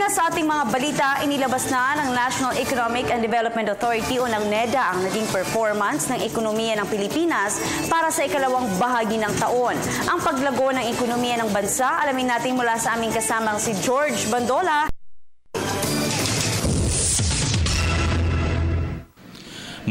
Una sa ating mga balita, inilabas na ng National Economic and Development Authority o ng NEDA ang naging performance ng ekonomiya ng Pilipinas para sa ikalawang bahagi ng taon. Ang paglago ng ekonomiya ng bansa, alamin natin mula sa aming kasamang si George Bandola.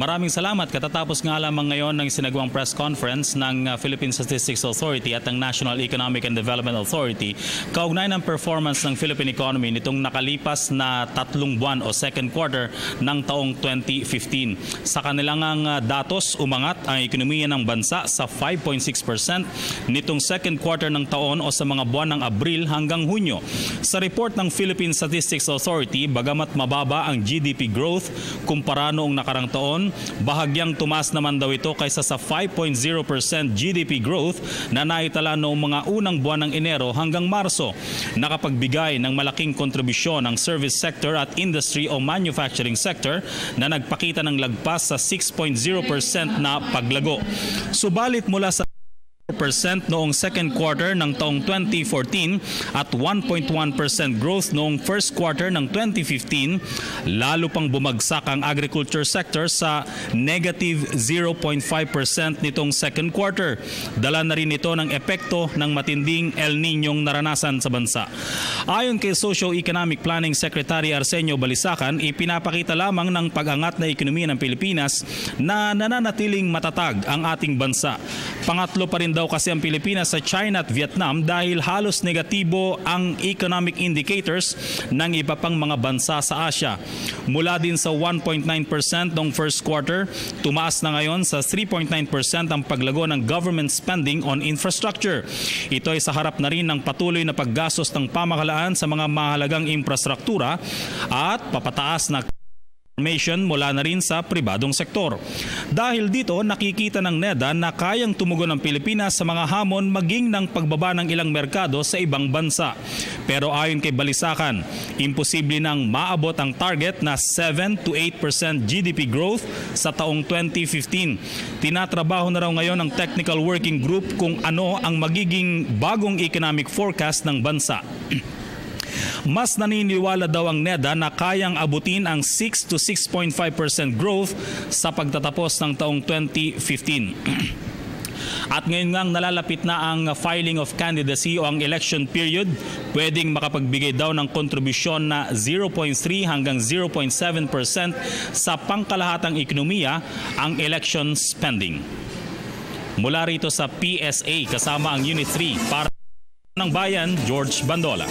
Maraming salamat. Katatapos nga lamang ngayon ng sinagawang press conference ng Philippine Statistics Authority at ng National Economic and Development Authority kaugnay ng performance ng Philippine economy nitong nakalipas na 3 buwan o second quarter ng taong 2015. Sa kanilang datos, umangat ang ekonomiya ng bansa sa 5.6% nitong second quarter ng taon o sa mga buwan ng Abril hanggang Hunyo. Sa report ng Philippine Statistics Authority, bagamat mababa ang GDP growth kumpara noong nakarang taon, bahagyang tumaas naman daw ito kaysa sa 5.0% GDP growth na naitala noong mga unang buwan ng Enero hanggang Marso. Nakapagbigay ng malaking kontribusyon ang service sector at industry o manufacturing sector na nagpakita ng lagpas sa 6.0% na paglago. Subalit mula sa noong second quarter ng taong 2014 at 1.1% growth noong first quarter ng 2015, lalo pang bumagsak ang agriculture sector sa negative 0.5% nitong second quarter. Dala na rin ito ng epekto ng matinding El Niñong naranasan sa bansa. Ayon kay Socio-Economic Planning Secretary Arsenio Balisacan, ipinapakita lamang ng pag-angat na ekonomiya ng Pilipinas na nananatiling matatag ang ating bansa. Pangatlo pa rin daw kasi ang Pilipinas sa China at Vietnam dahil halos negatibo ang economic indicators ng iba pang mga bansa sa Asia. Mula din sa 1.9% noong first quarter, tumaas na ngayon sa 3.9% ang paglago ng government spending on infrastructure. Ito ay sa harap na rin ng patuloy na paggastos ng pamahalaan sa mga mahalagang infrastruktura at papataas na mula na rin sa pribadong sektor. Dahil dito, nakikita ng NEDA na kayang tumugon ang Pilipinas sa mga hamon maging ng pagbaba ng ilang merkado sa ibang bansa. Pero ayon kay Balisacan, imposible nang maabot ang target na 7 to 8% GDP growth sa taong 2015. Tinatrabaho na raw ngayon ng Technical Working Group kung ano ang magiging bagong economic forecast ng bansa. Mas naniniwala daw ang NEDA na kayang abutin ang 6 to 6.5% growth sa pagtatapos ng taong 2015. At ngayon ngang nalalapit na ang filing of candidacy o ang election period, pwedeng makapagbigay daw ng kontribusyon na 0.3 hanggang 0.7% sa pangkalahatang ekonomiya ang election spending. Mula rito sa PSA kasama ang Unit 3 para ng Bayan, George Bandola.